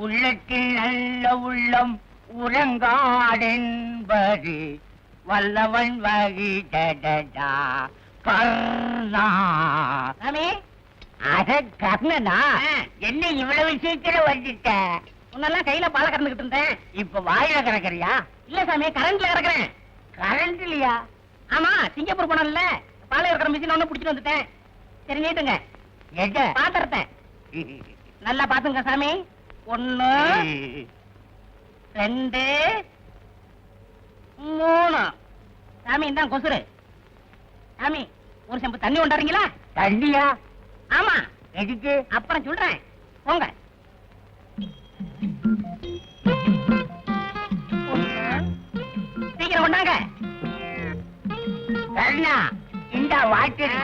உள்ளத்தில் நல்ல உள்ளம் உறங்காடென்பது வல்லவன் வகிடடா கர்ணா. அட கர்ணனா, என்ன இவ்வளவு சீக்கிரம் வந்துட்ட? முன்னெல்லாம் கையில பாலை கறந்துகிட்டு இருந்தேன். இப்ப வாயில கறக்குறியா? இல்ல சாமி, கரண்ட்ல கறக்குறேன். கரண்ட்லயா? ஆமா, சிங்கப்பூர் போனோம்ல, பாலை கறக்கிற மிஷின் ஒண்ணு புடிச்சிட்டு வந்துட்டேன். சரி நீட்டுங்க. எங்க பாத்திரத்தை நல்லா பாத்துங்க சாமி. 1 2 3. சாமி இதான் கொசுரு. சாமி ஒரு செம்பு தண்ணி கொண்டாடுறீங்களா? தண்ணியா? ஆமா. எதுக்கு? அப்புறம் சொல்றேன், போங்க. சீக்கிரம் கொண்டாங்க. கர்ணா, இந்த வாட்டர்.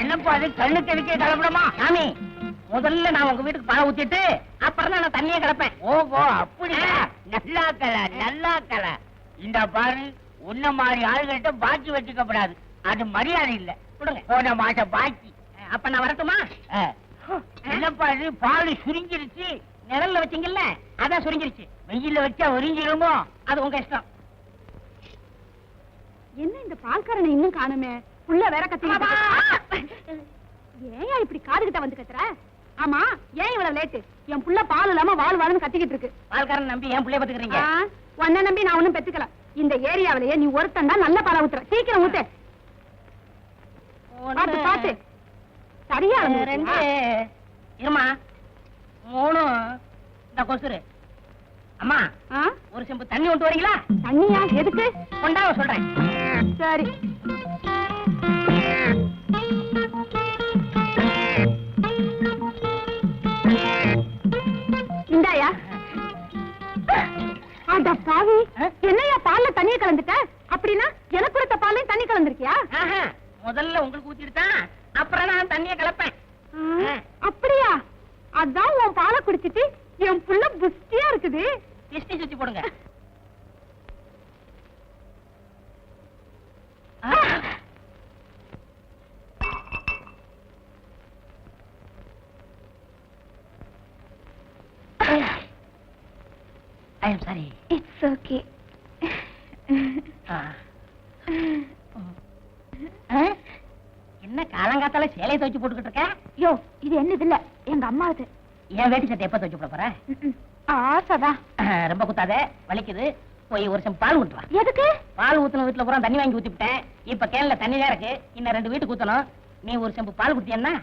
என்னப்பா அது, கண்ணுக்கு எதுக்கே கலப்படமா? சாமி, முதல்ல நான் உங்க வீட்டுக்கு பாலை ஊத்திட்டு அப்புறம் தான் நான் தண்ணியே கிடப்பேன். ஓஹோ, அப்படியா? நல்லா கல, நல்லா கல. இந்த பாரு, உன்ன மாதிரி ஆளுகிட்ட பாக்கி வச்சுக்கப்படாது. அது மரியாதை இல்ல. கொடுங்க. போன மாசம் பாக்கி. அப்ப நான் வரட்டுமா? என்னப்பா இது, பால் சுருங்கிருச்சு. நிழல்ல வச்சீங்கல்ல, அதான் சுருங்கிருச்சு. வெயில்ல வச்சா ஒரிஞ்சிருமோ? அது உங்க இஷ்டம். என்ன இந்த பால்காரனை இன்னும் காணுமே? புள்ள வேற கத்திக்கிட்டு ஏன் இப்படி காதுகிட்ட வந்து கத்துற? ஆமா, ஏன் இவ்வளவு லேட்டு? என் புள்ள பால் இல்லாம வாழ் வாழ்னு கத்திக்கிட்டு இருக்கு. பால்காரன் நம்பி ஏன் புள்ளைய பத்துக்கிறீங்க? உன்னை நம்பி நான் ஒண்ணும் பெத்துக்கல. இந்த ஏரியாவிலேயே நீ ஒருத்தன் தான் நல்ல பாலை ஊத்துற. சீக்கிரம் ஊத்து. பாத்து பாத்து. சரியா 2 இருமா 3. இந்த கொசுரு. அம்மா, ஒரு செம்பு தண்ணி கொண்டு வரீங்களா? தண்ணியா? எதுக்கு? கொண்டாவ சொல்றேன். சரி. இந்தாயா. அட பாவி, என்னையா பால்ல தண்ணிய கலந்துட்ட? அப்படின்னா எனக்கு கொடுத்த பால்லையும் தண்ணி கலந்துருக்கியா? முதல்ல உங்களுக்கு ஊத்திட்டு தான் அப்புறம் நான் தண்ணியை கலப்பேன். அப்படியா? அதான் உன் பாலை குடிச்சிட்டு என் புள்ள புஷ்டியா இருக்குது. திஷ்டி சுத்தி போடுங்க. I am sorry. It's okay. என்ன காலங்காத்தால சேலையை துவைச்சு போட்டுக்கிட்டு இருக்க? யோ, இது என்னது இல்ல, எங்க அம்மாவது. என் வேட்டி சட்டை எப்ப துவைச்சு போட போற? ஆசைதான். ரொம்ப குத்தாத, வலிக்குது. போய் ஒரு செம்பு பால் ஊத்துவா. எதுக்கு? பால் ஊத்துன வீட்டுல பூரா தண்ணி வாங்கி ஊத்திவிட்டேன். இப்ப கேன்ல தண்ணி தான் இருக்கு. இன்னும் 2 வீட்டுக்கு ஊத்தணும். நீ ஒரு செம்பு பால் குடிச்சேன்னா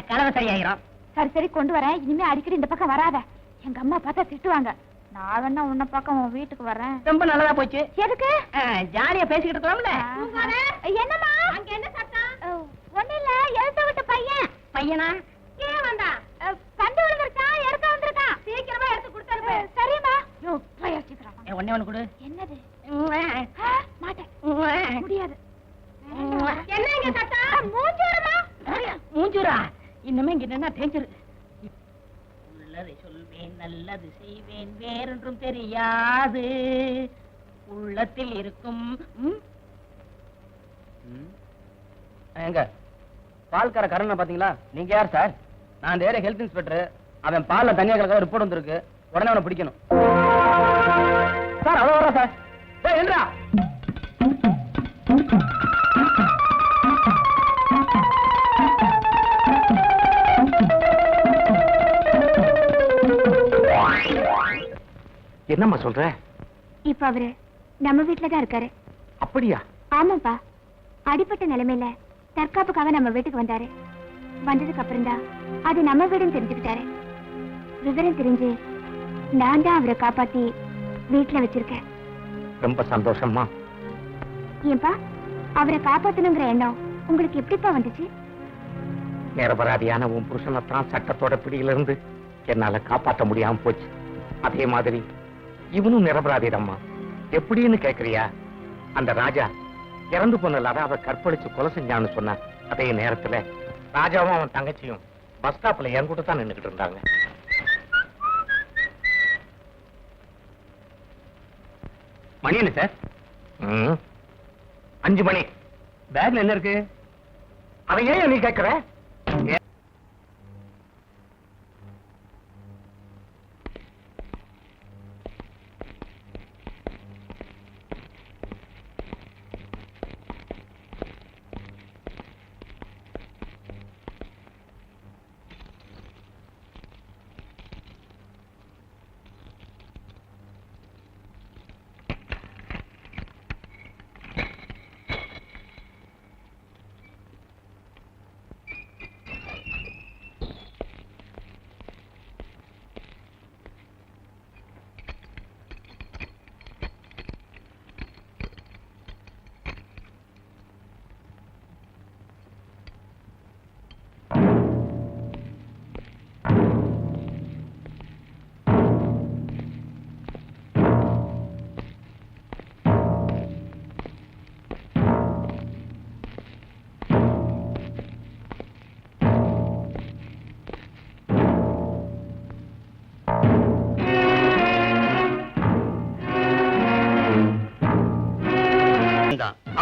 கலவை சரியாயிரும். சரி சரி, கொண்டு வரேன். இனிமே அடிக்கடி இந்த பக்கம் வராத. எங்க அம்மா பார்த்தா திட்டுவாங்க. நான் வேணா உன்ன பக்கம் உன் வீட்டுக்கு வரேன். ரொம்ப நல்லதா போச்சு. எதுக்கு? ஜாலியா பேசிக்கிட்டு இருக்கலாம்ல. என்னம்மா அங்க என்ன சத்தம்? ஒண்ணு இல்ல, எழுத்த விட்டு பையன். பையனா? ஏன் வந்தா? கண்டு விழுந்துருக்கா, எடுக்க வந்திருக்கான். சீக்கிரமா எடுத்து கொடுத்தாரு. சரிம்மா. யோ, போய் சீக்கிரம். ஒண்ணே ஒண்ணு கொடு. என்னது? மாட்டேன். முடியாது. என்ன இங்க சத்தம்? மூஞ்சூரமா? மூஞ்சூரா? இன்னுமே இங்க என்ன டேஞ்சர்? உள்ளதை சொல்வேன், நல்லது செய்வேன், வேறொன்றும் தெரியாது. உள்ளத்தில் இருக்கும். எங்க பால்கார கரணை பாத்தீங்களா? நீங்க யார் சார்? நான் இந்த ஏரியா ஹெல்த் இன்ஸ்பெக்டர். அவன் பால்ல தண்ணியா கலக்க ரிப்போர்ட் வந்திருக்கு. உடனே அவனை பிடிக்கணும் சார். அவ்வளவு வரா சார். டேய் என்றா. என்னம்மா சொல்ற? இப்ப அவரு நம்ம வீட்டுலதான் இருக்காரு. அப்படியா? ஆமாப்பா, அடிப்பட்ட நிலைமையில தற்காப்புக்காக நம்ம வீட்டுக்கு வந்தாரு. வந்ததுக்கு அப்புறம் தான் அது நம்ம வீடுன்னு தெரிஞ்சுக்கிட்டாரு. விவரம் தெரிஞ்சு நான் தான் அவரை காப்பாத்தி வீட்டுல வச்சிருக்கேன். ரொம்ப சந்தோஷமா. ஏன்பா, அவரை காப்பாத்தணுங்கிற எண்ணம் உங்களுக்கு எப்படிப்பா வந்துச்சு? நிரபராதியான உன் புருஷனைத்தான் சட்டத்தோட பிடியிலிருந்து என்னால காப்பாற்ற முடியாம போச்சு. அதே மாதிரி இவனும் நிரபராதிடம்மா. எப்படின்னு கேக்குறியா? அந்த ராஜா இறந்து போனல அவ கற்பழிச்சு கொலை செஞ்சான்னு சொன்ன அதே நேரத்துல ராஜாவும் அவன் தங்கச்சியும் பஸ் ஸ்டாப்ல என் கூட தான் நின்றுகிட்டு இருந்தாங்க. மணி என்ன சார்? 5 மணி. பேக்ல என்ன இருக்கு? அதை ஏன் நீ கேட்கிற?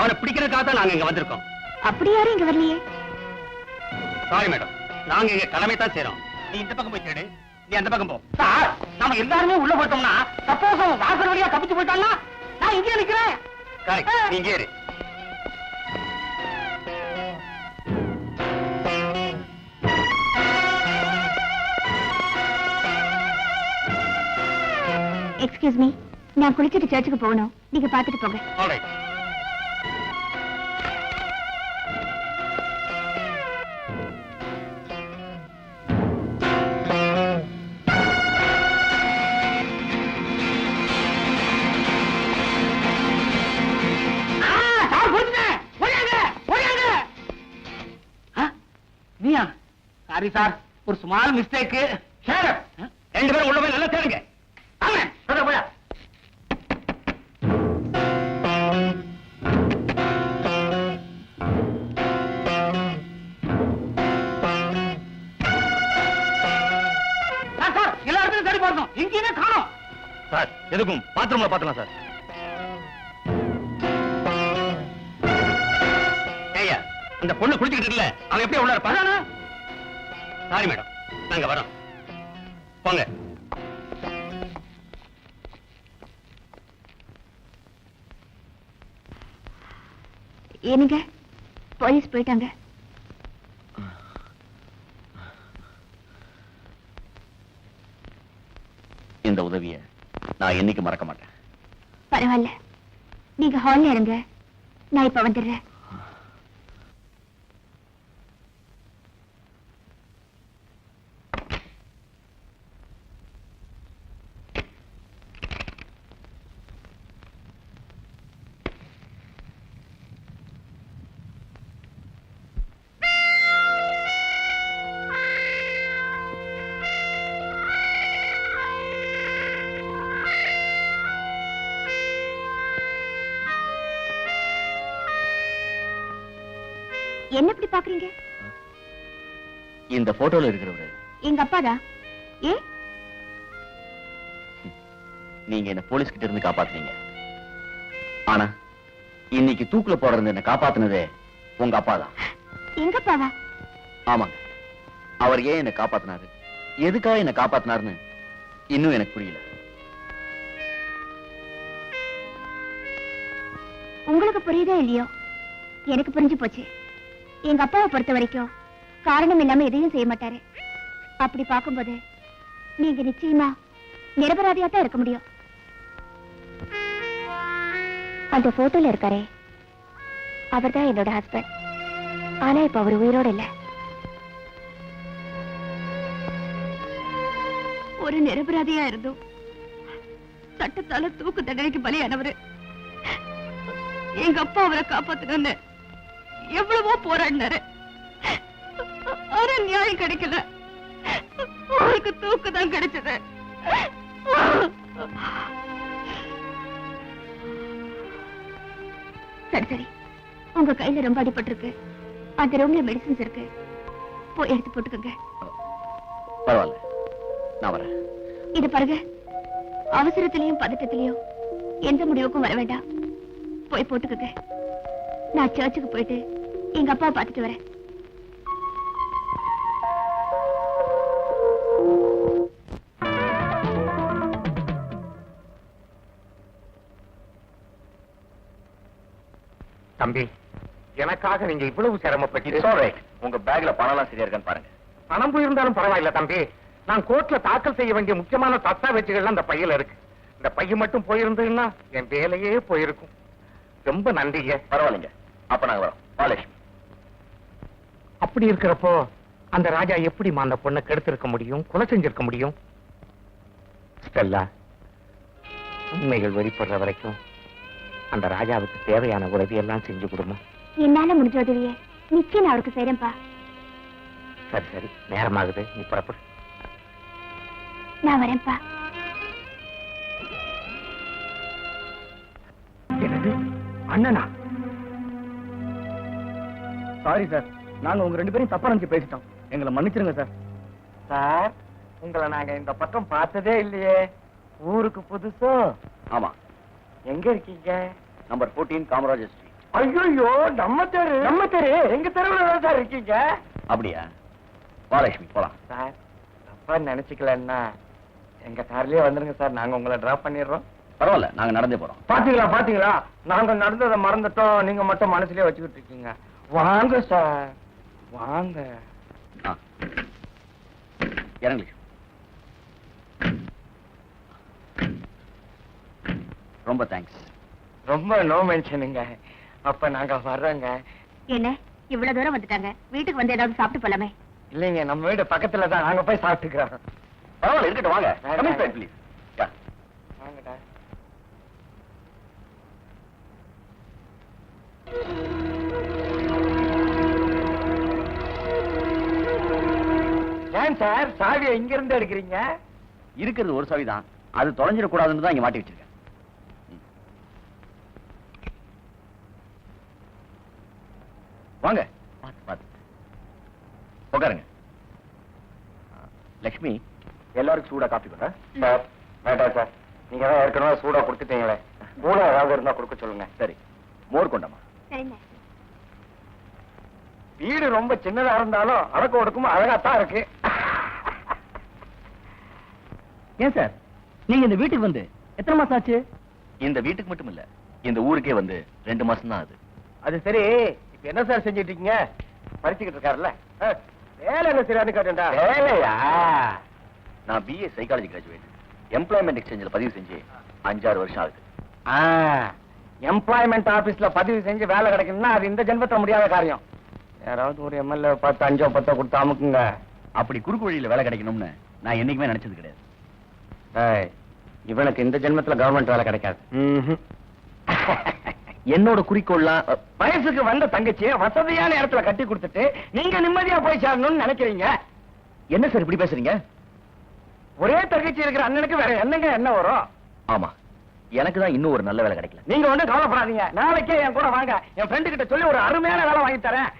அவனை பிடிக்கிறதுக்காக தான் நாங்க இங்க வந்திருக்கோம். அப்படி யாரும் இங்க வரலையே. சாரி மேடம், நாங்க இங்க கடமை தான் செய்றோம். நீ இந்த பக்கம் போய் தேடு, நீ அந்த பக்கம் போ. சார், நம்ம எல்லாருமே உள்ள போயிட்டோம்னா சப்போஸ் அவன் வாசல் வழியா தப்பிச்சு போயிட்டான்னா நான் இங்கே நிக்கிறேன். கரெக்ட், நீ இங்கே இரு. எக்ஸ்கியூஸ் மீ, நான் குளிச்சிட்டு சர்ச்சுக்கு போகணும். நீங்க பாத்துட்டு போங்க. ஆல்ரைட். நீயா? சாரி சார், ஒரு ஸ்மால் மிஸ்டேக். ரெண்டு பேரும் உள்ள போய் நல்லா தேடுங்க. சார், எல்லா இடத்துலயும் தேடி பார்த்தோம், எங்கேயுமே காணோம். சார், எதுக்கும் பாத்ரூம்ல பாத்துலாம் சார். ஏய்யா, அந்த பொண்ணு குளிச்சுக்கிட்டு இருக்குல்ல, அவன் எப்படி உள்ள இருப்பா? சாரி மேடம், நாங்க வரோம். போங்க. ஏனுங்க, போலீஸ் போயிட்டாங்க. இந்த உதவியை நான் என்னைக்கு மறக்க மாட்டேன். பரவாயில்ல, நீங்க ஹால்ல இருங்க, நான் இப்ப வந்துடுறேன். என்ன இப்படி பாக்குறீங்க? இந்த போட்டோல இருக்கிறவரு எங்க அப்பாதான். ஏ, நீங்க என்ன போலீஸ் கிட்ட இருந்து காப்பாத்துனீங்க. ஆனா இன்னைக்கு தூக்குல போடுறது என்ன காப்பாத்துனதே உங்க அப்பா தான். எங்க அப்பாவா? ஆமாங்க. அவர் ஏன் என்ன காப்பாத்தினாரு, எதுக்காக என்ன காப்பாத்தினாருன்னு இன்னும் எனக்கு புரியல. உங்களுக்கு புரியுதோ இல்லையோ, எனக்கு புரிஞ்சு போச்சு. எங்க அப்பாவை பொறுத்த வரைக்கும் காரணம் இல்லாம எதையும் செய்ய மாட்டாரு. அப்படி பார்க்கும்போது நீங்க நிச்சயமா நிரபராதியா தான் இருக்க முடியும். அந்த போட்டோல இருக்காரே, அவர்தான் என்னோட ஹஸ்பண்ட். ஆனா இப்ப அவர் உயிரோட இல்ல. ஒரு நிரபராதியா இருந்தும் சட்டத்தால தூக்கு தண்டனைக்கு பலியானவரு. எங்க அப்பா அவரை காப்பாத்தணும்னு எவ்வளவோ போராடினாரு. ஆனா நியாயம் கிடைக்கல. அவருக்கு தூக்கு தான் கிடைச்சது. சரி சரி, உங்க கையில ரொம்ப அடிபட்டிருக்கு. அந்த ரூம்ல மெடிசின்ஸ் இருக்கு, போய் எடுத்து போட்டுக்கோங்க. பரவாயில்ல, நான் வரேன். இது பாருங்க, அவசரத்திலையும் பதட்டத்திலையும் எந்த முடிவுக்கும் வர வேண்டாம். போய் போட்டுக்கோங்க. நான் சர்ச்சுக்கு போயிட்டு எங்க அப்பாவை பார்த்துட்டு வரேன். தம்பி, எனக்காக நீங்க இவ்வளவு சிரமப்பட்டு. உங்க பேக்ல பணம் சரியா இருக்கான்னு பாருங்க. பணம் போயிருந்தாலும் பரவாயில்ல தம்பி, நான் கோர்ட்ல தாக்கல் செய்ய வேண்டிய முக்கியமான தஸ்தாவேஜுகள் அந்த பையில இருக்கு. இந்த பைய மட்டும் போயிருந்ததுன்னா என் வேலையே போயிருக்கும். ரொம்ப நன்றிங்க. பரவாயில்லைங்க, அப்ப நாங்க வரோம். பாலேஷ்மி, அப்படி இருக்கிறப்போ அந்த ராஜா எப்படிமா அந்த பொண்ணை கெடுத்திருக்க முடியும், கொலை செஞ்சிருக்க முடியும்? ஸ்டெல்லா, உண்மைகள் வெளிப்படுற வரைக்கும் அந்த ராஜாவுக்கு தேவையான உதவி எல்லாம் செஞ்சு கொடுமா. என்னால முடிஞ்ச உதவியே நிச்சயம் நான் அவருக்கு செய்யறேன்ப்பா. சரி சரி, நேரமாகுது, நீ புறப்படு. நான் வரேன்ப்பா. என்னது, அண்ணனா? சாரி சார், நாங்க உங்க ரெண்டு பேரும் தப்பா நினைச்சு பேசிட்டோம். எங்களை மன்னிச்சிருங்க சார். சார், உங்களை நாங்க இந்த பக்கம் பார்த்ததே இல்லையே. ஊருக்கு புதுசோ? ஆமா. எங்க இருக்கீங்க? Number 14 Kamarajar street. ஐயோ நம்ம தெரு எங்க தெருவுல தான் சார் இருக்கீங்க. அப்படியா? வா லட்சுமி போலாம். சார் தப்பா நினைச்சுக்கலன்னா எங்க கார்லயே வந்துருங்க சார், நாங்க உங்களை டிராப் பண்ணிடுறோம். பரவாயில்ல, நாங்க நடந்தே போறோம். பாத்தீங்களா நாங்க நடந்ததை மறந்துட்டோம், நீங்க மட்டும் மனசுலயே வச்சுக்கிட்டு இருக்கீங்க. வாங்க சார் வாங்க. ஆ. இறங்கு. ரொம்ப தேங்க்ஸ். ரொம்ப நோ மென்ஷனுங்க. அப்ப நாங்க வர்றோங்க. என்ன இவ்வளவு தூரம் வந்துட்டாங்க, வீட்டுக்கு வந்து ஏதாவது சாப்பிட்டு போலாமே. இல்லைங்க, நம்ம வீடு பக்கத்துல தான், நாங்க போய் சாப்பிட்டுக்கிறோம். பரவாயில்ல, இருக்கட்டும், வாங்க. வேண்டாம். Come inside, please. Yeah. வாங்கடா. ஏன் சார் சாவியை இங்க இருந்து எடுக்கிறீங்க? இருக்கிறது ஒரு சாவி தான், அது தொலைஞ்சிடக்கூடாதுன்னு தான் இங்க மாட்டி வச்சிருக்கேன். வாங்க, பாத்து உட்காருங்க. லட்சுமி, எல்லாருக்கும் சூடா காப்பி கொண்டா. சார் வேண்டாம் சார், நீங்க தான் ஏற்கனவே சூடா கொடுத்துட்டீங்களே, கூட ஏதாவது இருந்தா கொடுக்க சொல்லுங்க. சரி, மோர் கொண்டாமா. சரிங்க. வீடு ரொம்ப சின்னதா இருந்தாலும் அடக்க ஒடுக்கும் அழகாத்தான் இருக்கு. ஏன் சார், நீங்க இந்த வீட்டுக்கு வந்து எத்தனை மாசம் ஆச்சு? இந்த வீட்டுக்கு மட்டும் இல்ல, இந்த ஊருக்கே வந்து 2 மாசம் தான் அது. அது சரி, இப்ப என்ன சார் செஞ்சிட்டு இருக்கீங்க? படிச்சுக்கிட்டு இருக்காருல்ல, வேலை என்ன சரியானு கேட்டா? வேலையா? நான் BA சைக்காலஜி கிராஜுவேட். எம்ப்ளாய்மெண்ட் எக்ஸ்சேஞ்சில் பதிவு செஞ்சு 5-6 வருஷம் ஆகுது. எம்ப்ளாய்மெண்ட் ஆபீஸ்ல பதிவு செஞ்சு வேலை கிடைக்கணும்னா அது இந்த ஜென்மத்துல முடியாத காரியம். யாராவது ஒரு MLA 10 5 10 கொடுத்து அமுக்குங்க. அப்படி குறுக்கு வழியில வேலை கிடைக்கணும்னு நான் என்னைக்குமே நினைச்சது கிடையாது. இவனுக்கு இந்த ஜென்மத்துல கவர்மெண்ட் வேலை கிடைக்காது. என்னோட குறிக்கோள்லாம் வயசுக்கு வந்த தங்கச்சியை வசதியான இடத்துல கட்டி கொடுத்துட்டு நீங்க நிம்மதியா போய் சேரணும்னு நினைக்கிறீங்க. என்ன சார் இப்படி பேசுறீங்க? ஒரே தங்கச்சி இருக்கிற அண்ணனுக்கு வேற என்னங்க என்ன வரும்? ஆமா, எனக்கு தான் இன்னும் ஒரு நல்ல வேலை கிடைக்கல. நீங்க ஒண்ணும் கவலைப்படாதீங்க, நாளைக்கே என் கூட வாங்க, என் ஃப்ரெண்டு கிட்ட சொல்லி ஒரு அருமையான வேலை வாங்கி தரேன்.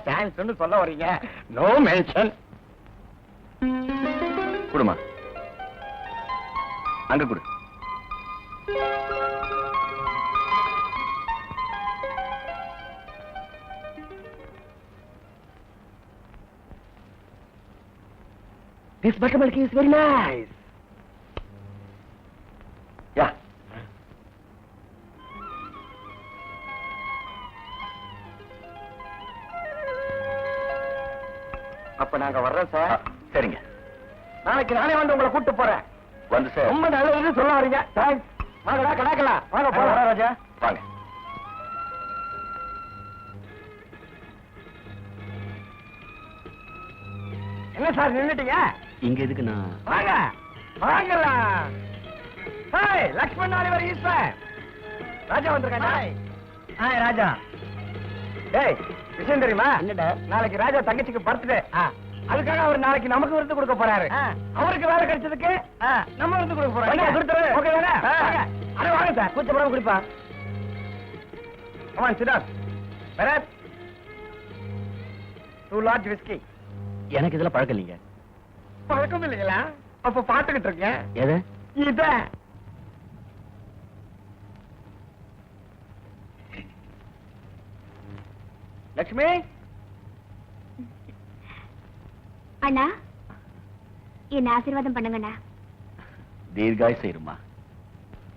தேங்க்ஸ் சொல்ல வரீங்க, நோ மென்ஷன். குடுமா, அங்க குடு. This buttermilk is very nice. Yeah. அப்ப நாங்க வர்றோம் சார். சரிங்க, நாளைக்கு நானே வந்து உங்களை கூட்டு போறேன். வந்து சார். ரொம்ப நல்லதுன்னு சொல்ல வரீங்க. தேங்க்ஸ். வாங்கடா கடாக்கலாம். வாங்க போலாம் ராஜா. வாங்க. என்ன சார் நின்னுட்டீங்க? இங்க எதுக்கு நான்? வாங்க வாங்கலாம். ஹாய் லக்ஷ்மண் நாளிவர் ஈஸ்வர். ராஜா வந்திருக்காங்க. ஹாய் ராஜா. டேய் விஷயம் தெரியுமா? என்னடா? நாளைக்கு ராஜா தங்கச்சிக்கு பர்த்டே. அதுக்காக அவர் நாளைக்கு நமக்கு விருந்து கொடுக்க போறாரு. அவருக்கு வேலை கிடைச்சதுக்கு நம்ம விருந்து கொடுக்க போறோம். ஓகே தானே? அட வாங்க சார், கூச்சப்படாம குடிப்பா. Come on sit down. Bharath 2 large whiskey. எனக்கு இதெல்லாம் பழக்கம் இல்லைங்க. பழக்கம் இல்லைங்களா? அப்ப பாத்துக்கிட்டு இருக்கேன். எது? இத லட்சுமி. அண்ணா என்ன ஆசீர்வாதம் பண்ணுங்கண்ணா. தீர்காய் செய்யுமா.